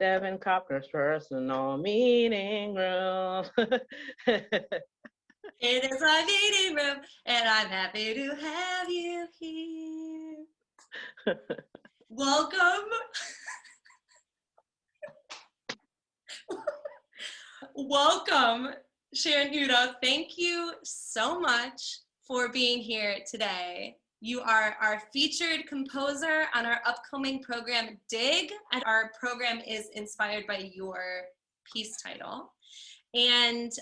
Devin Copfer's personal meeting room. It is my meeting room, and I'm happy to have you here. Welcome. Welcome, Sharon Udoh. Thank you so much for being here today. You are our featured composer on our upcoming program, Dig, and our program is inspired by your piece title. And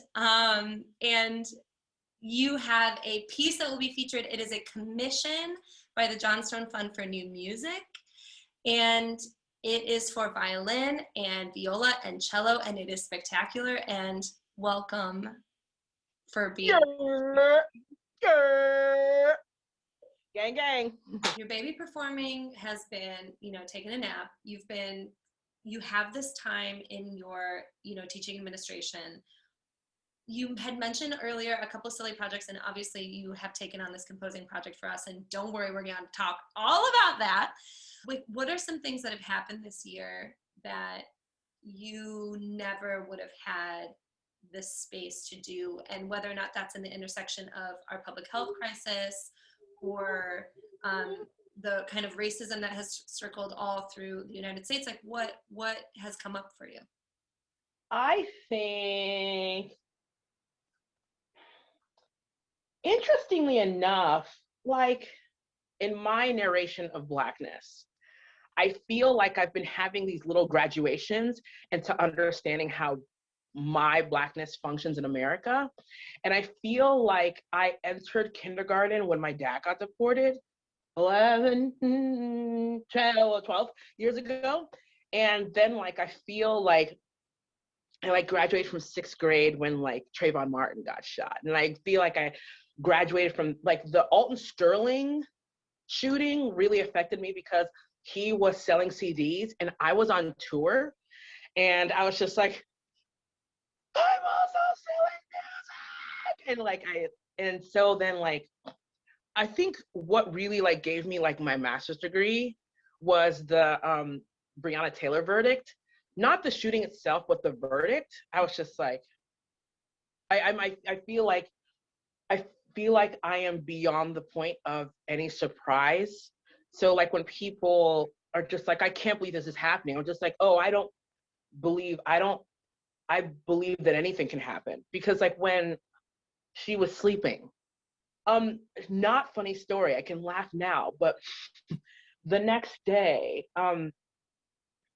you have a piece that will be featured. It is a commission by the Johnstone Fund for New Music, and it is for violin and viola and cello, and it is spectacular. And welcome for being Gang, gang. Your baby performing has been, taking a nap. You have this time in your, teaching administration. You had mentioned earlier a couple silly projects, and obviously you have taken on this composing project for us, and don't worry, we're going to talk all about that. What are some things that have happened this year that you never would have had the space to do, and whether or not that's in the intersection of our public health crisis or the kind of racism that has circled all through the United States? Like what has come up for you? I think, interestingly enough, like in my narration of Blackness, I feel like I've been having these little graduations into understanding how my Blackness functions in America. And I feel like I entered kindergarten when my dad got deported 11, 12 years ago. And then like, I feel like I graduated from 6th grade when like Trayvon Martin got shot. And I feel like I graduated from like the Alton Sterling shooting really affected me because he was selling CDs and I was on tour, and I was just like, I'm also selling music. And so then like, I think what really like gave me like my master's degree was the Breonna Taylor verdict, not the shooting itself, but the verdict. I was just like, I feel like I am beyond the point of any surprise. So like when people are just like, I can't believe this is happening, I'm just like, oh, I believe that anything can happen. Because like when she was sleeping, not funny story, I can laugh now, but the next day,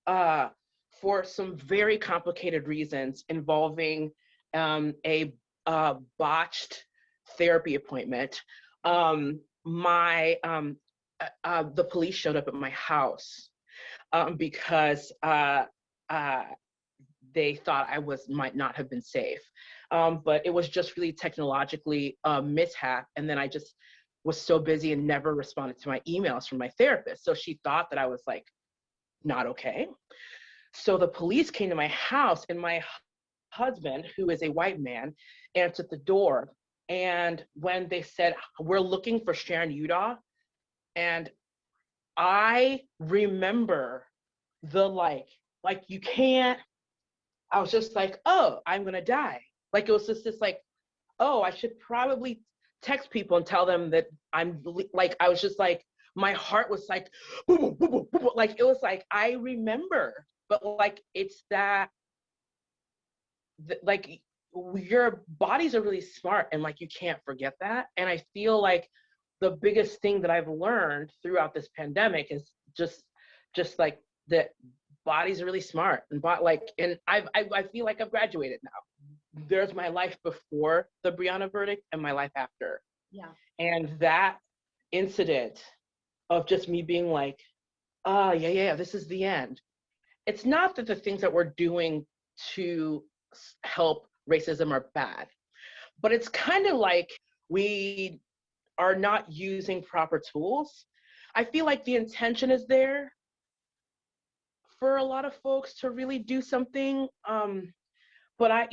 for some very complicated reasons involving a botched therapy appointment, the police showed up at my house because they thought I might not have been safe. But it was just really technologically a mishap. And then I just was so busy and never responded to my emails from my therapist. So she thought that I was like, not okay. So the police came to my house, and my husband, who is a white man, answered the door. And when they said, we're looking for Sharon Udoh, and I remember the like you can't, I was just like, oh, I'm gonna die. Like it was just this like, oh, I should probably text people and tell them that I'm like, I was just like, my heart was like, boo, boo, boo, boo, boo. Like it was like, I remember, but like it's that, like your bodies are really smart, and like you can't forget that. And I feel like the biggest thing that I've learned throughout this pandemic is just like that bodies are really smart, and I feel like I've graduated now. There's my life before the Breonna verdict and my life after. Yeah. And that incident of just me being like, yeah, this is the end. It's not that the things that we're doing to help racism are bad, but it's kind of like we are not using proper tools. I feel like the intention is there for a lot of folks to really do something. But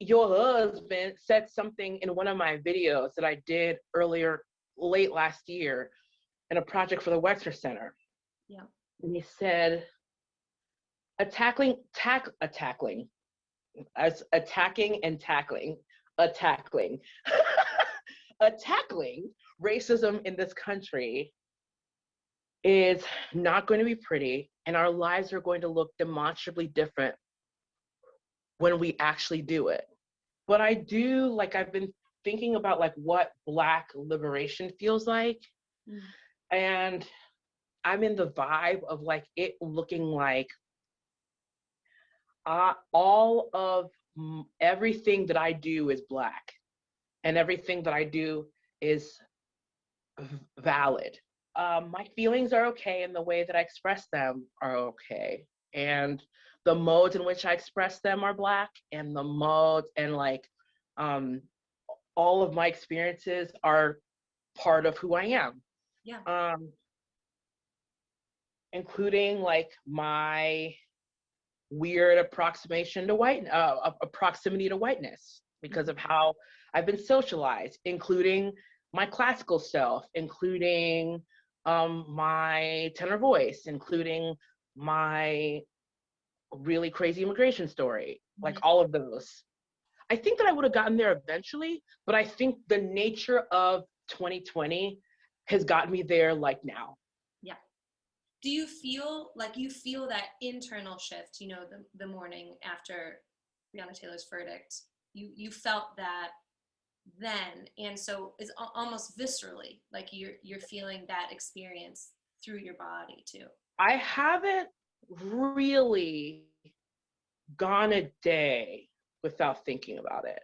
your husband said something in one of my videos that I did late last year in a project for the Wexner Center. Yeah. And he said, attacking as attacking and tackling, attacking, attacking racism in this country is not going to be pretty, and our lives are going to look demonstrably different when we actually do it. But I do, like, I've been thinking about like what Black liberation feels like, and I'm in the vibe of like it looking like all of everything that I do is Black, and everything that I do is valid. My feelings are okay, and the way that I express them are okay. And the modes in which I express them are Black, and the modes and like all of my experiences are part of who I am. Yeah. Including like my weird approximation to proximity to whiteness because of how I've been socialized, including my classical self, including my tenor voice, including my really crazy immigration story, like all of those. I think that I would have gotten there eventually, but I think the nature of 2020 has gotten me there like now. Yeah. Do you feel like you feel that internal shift, you know, the morning after Breonna Taylor's verdict? You felt that then, and so it's almost viscerally like you're feeling that experience through your body too. I haven't really gone a day without thinking about it.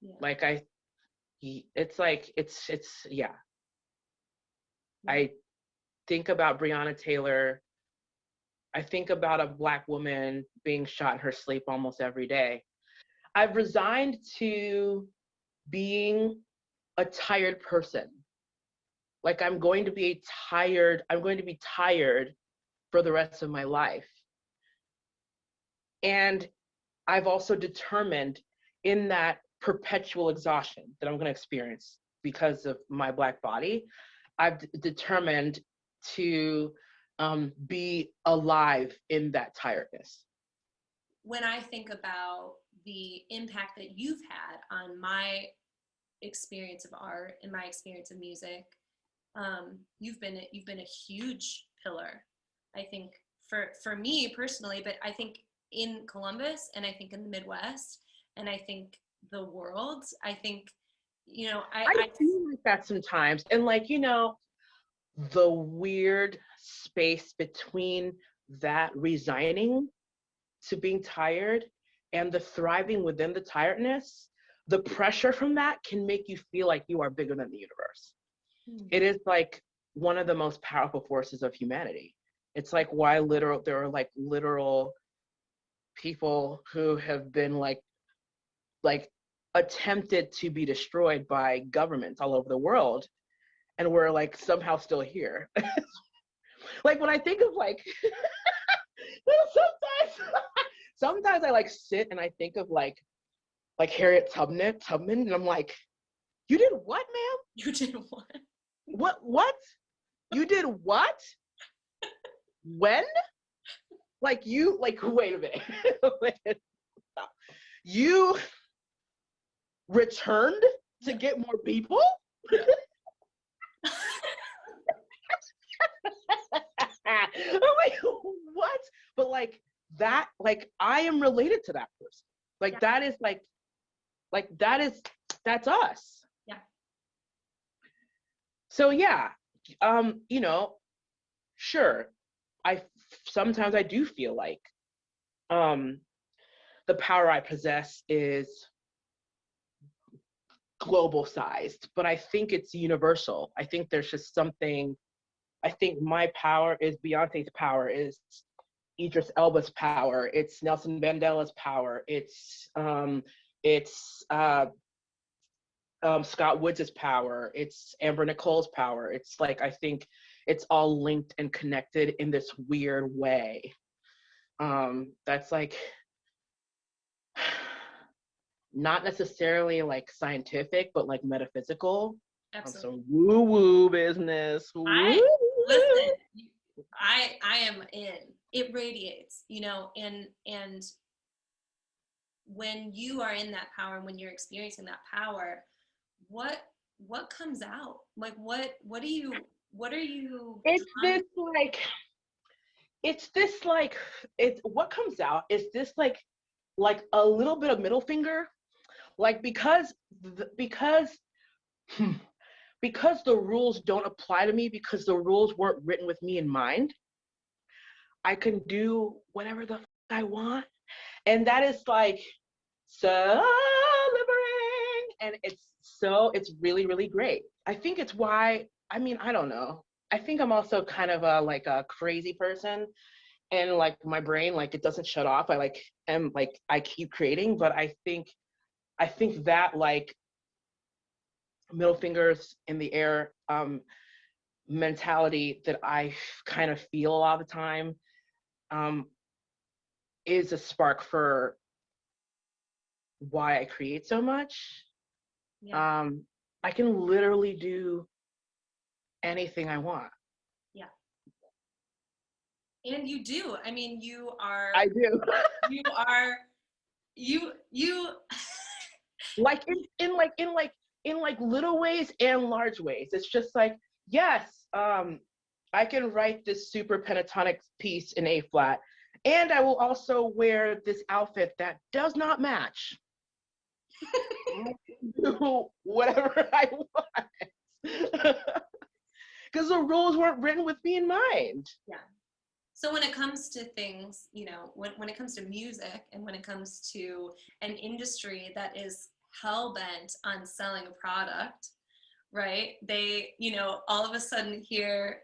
Yeah. Like it's like it's yeah. I think about Breonna Taylor. I think about a Black woman being shot in her sleep almost every day. I've resigned to being a tired person. Like I'm going to be tired for the rest of my life. And I've also determined in that perpetual exhaustion that I'm going to experience because of my Black body, I've determined to be alive in that tiredness. When I think about the impact that you've had on my experience of art and my experience of music, you've been a huge pillar, I think, for me personally, but I think in Columbus, and I think in the Midwest, and I think the world. I think, you know, I feel like that sometimes, and like, you know, the weird space between that resigning to being tired and the thriving within the tiredness, the pressure from that can make you feel like you are bigger than the universe. It is like one of the most powerful forces of humanity. It's like why there are like literal people who have been like attempted to be destroyed by governments all over the world, and we're like somehow still here. Like when I think of like sometimes I like sit and I think of like Harriet Tubman, and I'm like, you did what, ma'am? You did what? What? You did what? When? Like you, like, wait a minute. You returned to get more people? I'm like, what? But like that, like I am related to that person. Like that is that's us. Yeah. So yeah, you know, sure. Sometimes I do feel like the power I possess is global sized, but I think it's universal. I think there's just something. I think my power is Beyonce's power, is Idris Elba's power, it's Nelson Mandela's power, it's Scott Woods' power, it's Amber Nicole's power. It's like, I think it's all linked and connected in this weird way. That's like not necessarily like scientific, but like metaphysical. Absolutely. Some woo-woo business. Listen, I am in. it radiates, you know, and when you are in that power and when you're experiencing that power, what comes out? Like what are you It's trying? this like, it's this like, it's what comes out is this like a little bit of middle finger, like because hmm, because the rules don't apply to me, because the rules weren't written with me in mind, I can do whatever the I want. And that is like so liberating. And it's really, really great. I think it's why, I mean, I don't know. I think I'm also kind of a like a crazy person, and like my brain, like it doesn't shut off. I like am like I keep creating, but I think that like middle fingers in the air mentality that I kind of feel a lot of the time um, is a spark for why I create so much. Yeah, Um, I can literally do anything I want. yeah. And you do. I mean, I do. you are, you, Like in like little ways and large ways. It's just like, yes, I can write this super pentatonic piece in A flat, and I will also wear this outfit that does not match. I can do whatever I want. Because the rules weren't written with me in mind. yeah. So when it comes to things, you know, when it comes to music and when it comes to an industry that is hell bent on selling a product, right? They, you know, all of a sudden here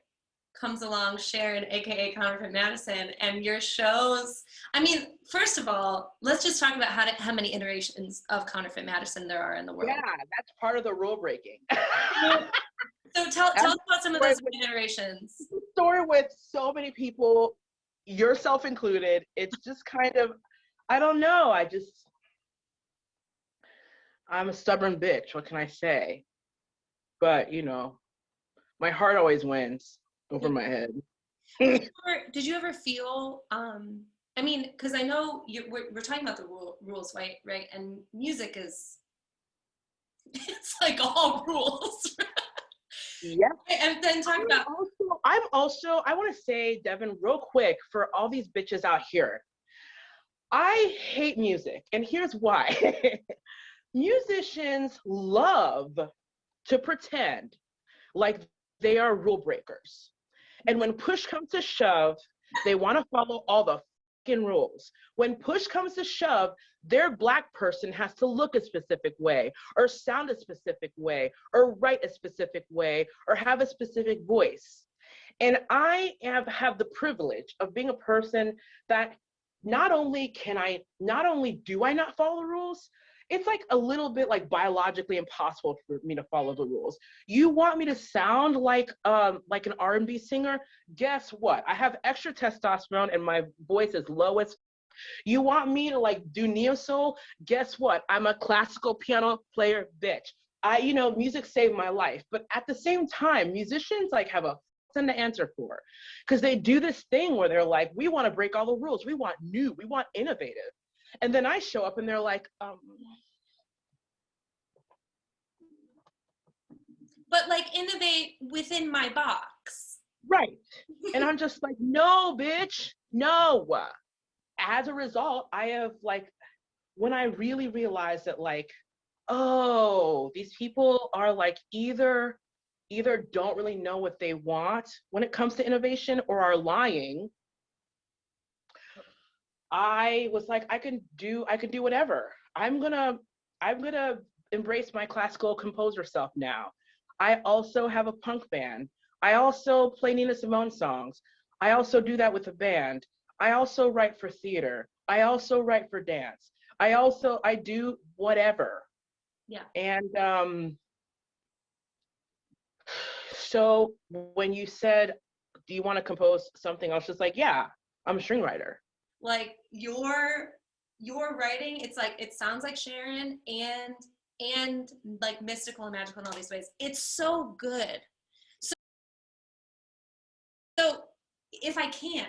comes along Sharon, aka Counterfeit Madison, and your shows. I mean, first of all, let's just talk about how many iterations of Counterfeit Madison there are in the Yeah, world. that's part of the rule breaking. So tell That's us about some of story those iterations. story with so many people, yourself included. It's just kind of, I don't know. I'm a stubborn bitch. What can I say? But my heart always wins over my head. Did you ever feel I mean, because I know we're talking about the rules, right, and music is it's like all rules. Yeah. And then talk about I want to say, Devin, real quick, for all these bitches out here, I hate music, and here's why. Musicians love to pretend like they are rule breakers. And when push comes to shove, they want to follow all the fucking rules. When push comes to shove, their Black person has to look a specific way, or sound a specific way, or write a specific way, or have a specific voice. And I have the privilege of being a person that not only do I not follow the rules, it's like a little bit like biologically impossible for me to follow the rules. You want me to sound like an R&B singer? Guess what? I have extra testosterone and my voice is low as. You want me to like do neo soul? Guess what? I'm a classical piano player, bitch. Music saved my life. But at the same time, musicians like have a thing to answer for, because they do this thing where they're like, we want to break all the rules. We want new. We want innovative. And then I show up and they're like, but like innovate within my box. right. And I'm just like, no, bitch, no. As a result, I have like, when I really realized that like, oh, these people are like either don't really know what they want when it comes to innovation or are lying. I was like, I can do whatever. I'm gonna embrace my classical composer self now. I also have a punk band. I also play Nina Simone songs. I also do that with a band. I also write for theater. I also write for dance. I do whatever. Yeah. And so when you said, do you want to compose something? I was just like, yeah, I'm a string writer. Like your writing, it's like it sounds like Sharon and like mystical and magical in all these ways. It's so good. So if I can,